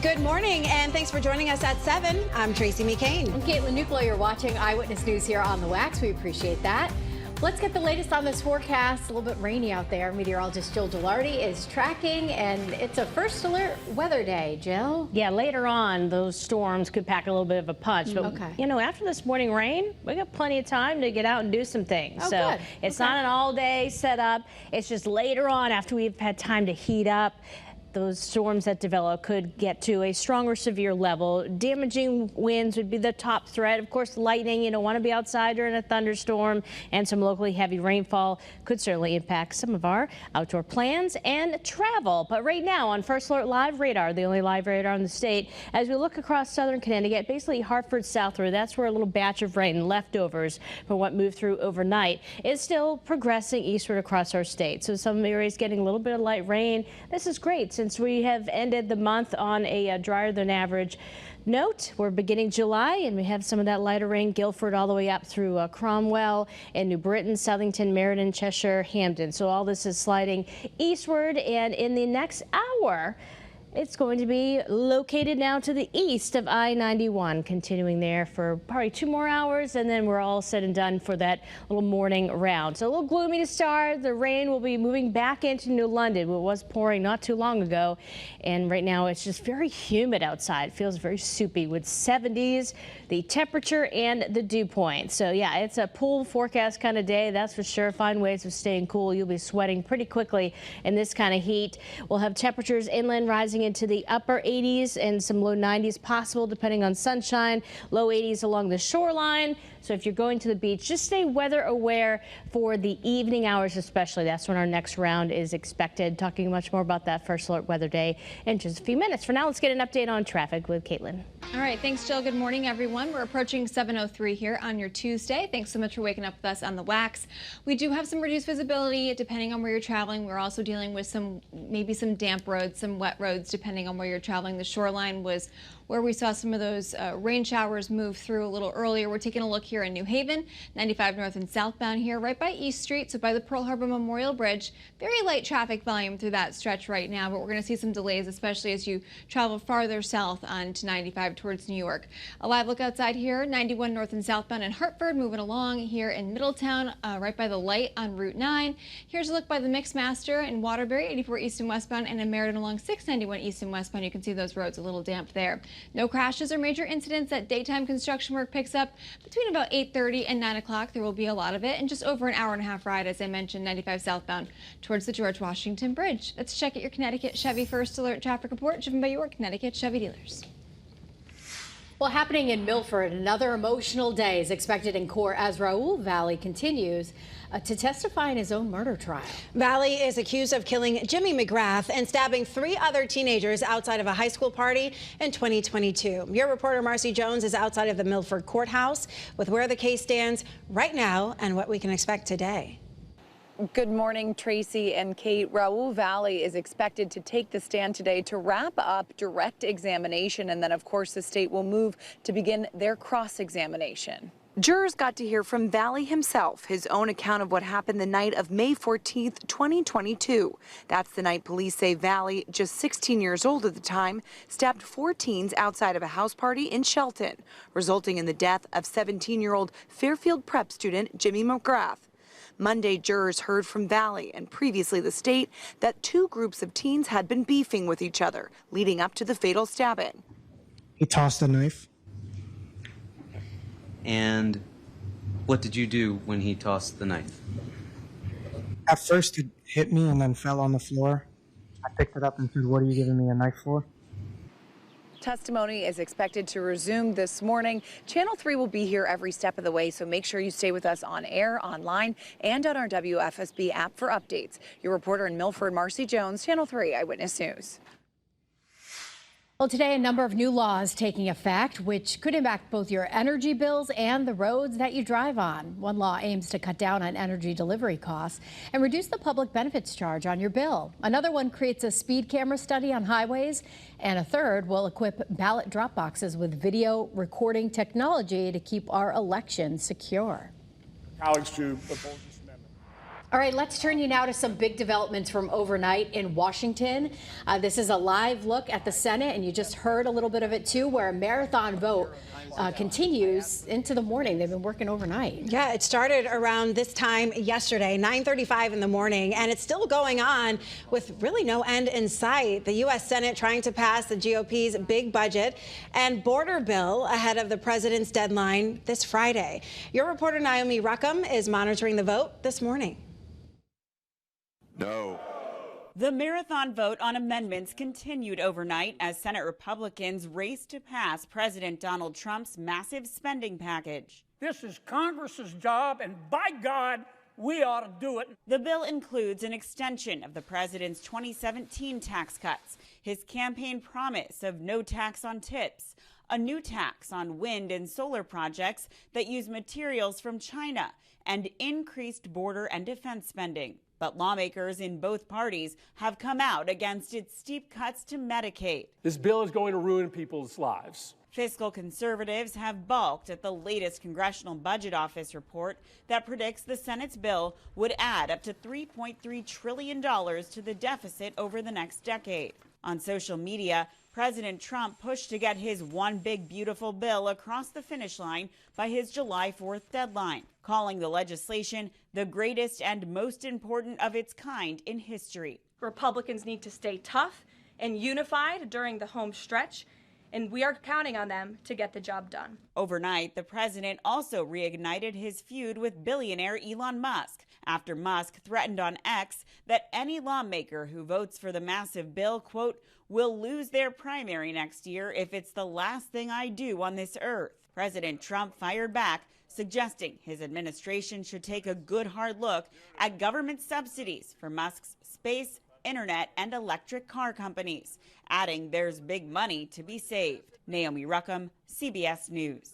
Good morning, and thanks for joining us at 7. I'm Tracey McCain. I'm Caitlin Nuclo. You're watching Eyewitness News here on the Wax. We appreciate that. Let's get the latest on this forecast. A little bit rainy out there. Meteorologist Jill Gilardi is tracking, and it's a first alert weather day. Jill? Yeah, later on, those storms could pack a little bit of a punch. But, you know, after this morning rain, we got plenty of time to get out and do some things. So it's not an all-day setup. It's just later on, after we've had time to heat up, those storms that develop could get to a strong or severe level. Damaging winds would be the top threat. Of course, lightning, you don't want to be outside during a thunderstorm, and some locally heavy rainfall could certainly impact some of our outdoor plans and travel. But right now on First Alert Live Radar, the only live radar in the state, as we look across southern Connecticut, basically Hartford southward, that's where a little batch of rain, leftovers from what moved through overnight, is still progressing eastward across our state. So some areas getting a little bit of light rain. This is great since we have ended the month on a drier than average note. We're beginning July, and we have some of that lighter rain, Guilford all the way up through Cromwell and New Britain, Southington, Meriden, Cheshire, Hampden. So all this is sliding eastward, and in the next hour, it's going to be located now to the east of I-91, continuing there for probably 2 more hours, and then we're all said and done for that little morning round. So a little gloomy to start. The rain will be moving back into New London. It was pouring not too long ago, and right now it's just very humid outside. It feels very soupy with 70s, the temperature and the dew point. So yeah, it's a pool forecast kind of day, that's for sure. Find ways of staying cool. You'll be sweating pretty quickly in this kind of heat. We'll have temperatures inland rising into the upper 80s and some low 90s possible depending on sunshine, low 80s along the shoreline. So if you're going to the beach, just stay weather aware for the evening hours especially. That's when our next round is expected. Talking much more about that First Alert Weather Day in just a few minutes. For now, let's get an update on traffic with Caitlin. All right, thanks, Jill. Good morning, everyone. We're approaching 7:03 here on your Tuesday. Thanks so much for waking up with us on the Wax. We do have some reduced visibility depending on where you're traveling. We're also dealing with maybe some damp roads, some wet roads, depending on where you're traveling. The shoreline was where we saw some of those rain showers move through a little earlier. We're taking a look here in New Haven, 95 north and southbound here, right by East Street, so by the Pearl Harbor Memorial Bridge. Very light traffic volume through that stretch right now, but we're going to see some delays, especially as you travel farther south onto 95 towards New York. A live look outside here, 91 north and southbound in Hartford, moving along here in Middletown, right by the light on Route 9. Here's a look by the Mixmaster in Waterbury, 84 east and westbound, and in Meriden along 691 east and westbound. You can see those roads a little damp there. No crashes or major incidents. That daytime construction work picks up between about 8:30 and 9 o'clock. There will be a lot of it, and just over an hour and a half ride, as I mentioned, 95 southbound towards the George Washington Bridge. Let's check out your Connecticut Chevy First Alert traffic report, driven by your Connecticut Chevy dealers. Well, happening in Milford, another emotional day is expected in court as Raul Valley continues to testify in his own murder trial. Valley is accused of killing Jimmy McGrath and stabbing 3 other teenagers outside of a high school party in 2022. Your reporter Marcy Jones is outside of the Milford courthouse with where the case stands right now and what we can expect today. Good morning, Tracy and Kate. Raul Valley is expected to take the stand today to wrap up direct examination, and then, of course, the state will move to begin their cross-examination. Jurors got to hear from Valley himself, his own account of what happened the night of May 14th, 2022. That's the night police say Valley, just 16 years old at the time, stabbed 4 teens outside of a house party in Shelton, resulting in the death of 17-year-old Fairfield Prep student Jimmy McGrath. Monday, jurors heard from Valley and previously the state that 2 groups of teens had been beefing with each other, leading up to the fatal stabbing. He tossed a knife. And what did you do when he tossed the knife? At first, it hit me and then fell on the floor. I picked it up and said, "What are you giving me a knife for?" Testimony is expected to resume this morning. Channel 3 will be here every step of the way, so make sure you stay with us on air, online, and on our WFSB app for updates. Your reporter in Milford, Marcy Jones, Channel 3 Eyewitness News. Well, today, a number of new laws taking effect, which could impact both your energy bills and the roads that you drive on. One law aims to cut down on energy delivery costs and reduce the public benefits charge on your bill. Another one creates a speed camera study on highways, and a third will equip ballot drop boxes with video recording technology to keep our elections secure. Colleagues to oppose this amendment. All right, let's turn you now to some big developments from overnight in Washington. This is a live look at the Senate, and you just heard a little bit of it too, where a marathon vote continues into the morning. They've been working overnight. Yeah, it started around this time yesterday, 9:35 in the morning, and it's still going on with really no end in sight. The U.S. Senate trying to pass the GOP's big budget and border bill ahead of the president's deadline this Friday. Your reporter Naomi Ruckham is monitoring the vote this morning. No. The marathon vote on amendments continued overnight as Senate Republicans raced to pass President Donald Trump's massive spending package. This is Congress's job, and by God, we ought to do it. The bill includes an extension of the president's 2017 tax cuts, his campaign promise of no tax on tips, a new tax on wind and solar projects that use materials from China, and increased border and defense spending. But lawmakers in both parties have come out against its steep cuts to Medicaid. This bill is going to ruin people's lives. Fiscal conservatives have balked at the latest Congressional Budget Office report that predicts the Senate's bill would add up to $3.3 trillion to the deficit over the next decade. On social media, President Trump pushed to get his one big beautiful bill across the finish line by his July 4th deadline, calling the legislation the greatest and most important of its kind in history. Republicans need to stay tough and unified during the home stretch, and we are counting on them to get the job done. Overnight, the president also reignited his feud with billionaire Elon Musk after Musk threatened on X that any lawmaker who votes for the massive bill, quote, will lose their primary next year if it's the last thing I do on this earth. President Trump fired back, suggesting his administration should take a good hard look at government subsidies for Musk's space, internet, and electric car companies, adding there's big money to be saved. Naomi Ruckham, CBS News.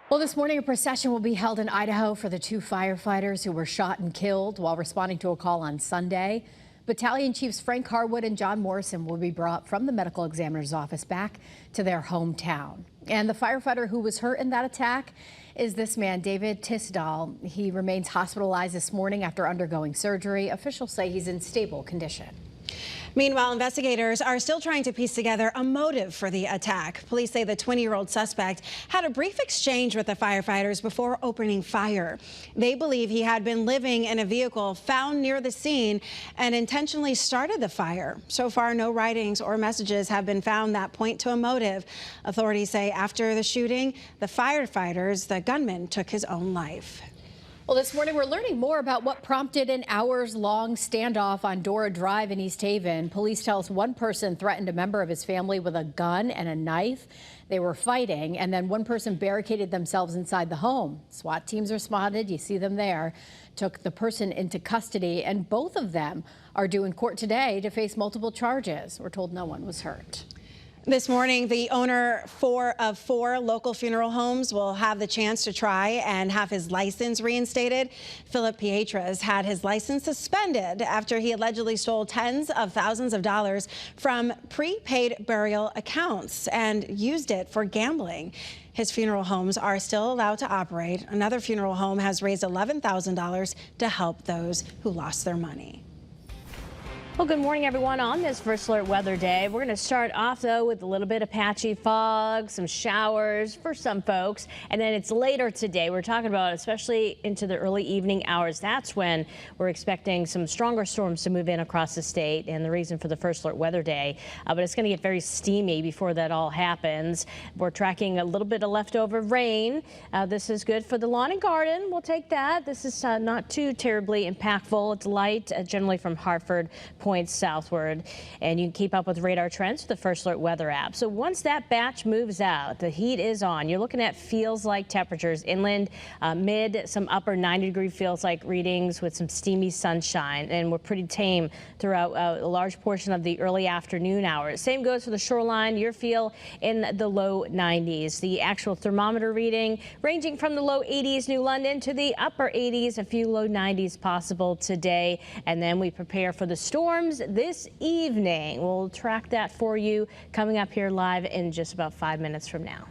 Well, this morning a procession will be held in Idaho for the two firefighters who were shot and killed while responding to a call on Sunday. Battalion Chiefs Frank Harwood and John Morrison will be brought from the medical examiner's office back to their hometown. And the firefighter who was hurt in that attack is this man, David Tisdall. He remains hospitalized this morning after undergoing surgery. Officials say he's in stable condition. Meanwhile, investigators are still trying to piece together a motive for the attack. Police say the 20-year-old suspect had a brief exchange with the firefighters before opening fire. They believe he had been living in a vehicle found near the scene and intentionally started the fire. So far, no writings or messages have been found that point to a motive. Authorities say after the shooting, the gunman took his own life. Well, this morning we're learning more about what prompted an hours-long standoff on Dora Drive in East Haven. Police tell us one person threatened a member of his family with a gun and a knife. They were fighting, and then one person barricaded themselves inside the home. SWAT teams responded. You see them there. Took the person into custody, and both of them are due in court today to face multiple charges. We're told no one was hurt. This morning, the owner of four local funeral homes will have the chance to try and have his license reinstated. Philip Pietras had his license suspended after he allegedly stole tens of thousands of dollars from prepaid burial accounts and used it for gambling. His funeral homes are still allowed to operate. Another funeral home has raised $11,000 to help those who lost their money. Well, good morning, everyone. On this First Alert Weather Day, we're going to start off, though, with a little bit of patchy fog, some showers for some folks, and then it's later today. We're talking about, especially into the early evening hours, that's when we're expecting some stronger storms to move in across the state, and the reason for the First Alert Weather Day. But it's going to get very steamy before that all happens. We're tracking a little bit of leftover rain. This is good for the lawn and garden. We'll take that. This is not too terribly impactful. It's light, generally from Hartford points southward, and you can keep up with radar trends with the First Alert Weather app. So once that batch moves out, the heat is on. You're looking at feels-like temperatures inland, mid, some upper 90-degree feels-like readings with some steamy sunshine, and we're pretty tame throughout a large portion of the early afternoon hours. Same goes for the shoreline. Your feel in the low 90s. The actual thermometer reading ranging from the low 80s New London to the upper 80s, a few low 90s possible today, and then we prepare for the storms this evening. We'll track that for you coming up here live in just about 5 minutes from now.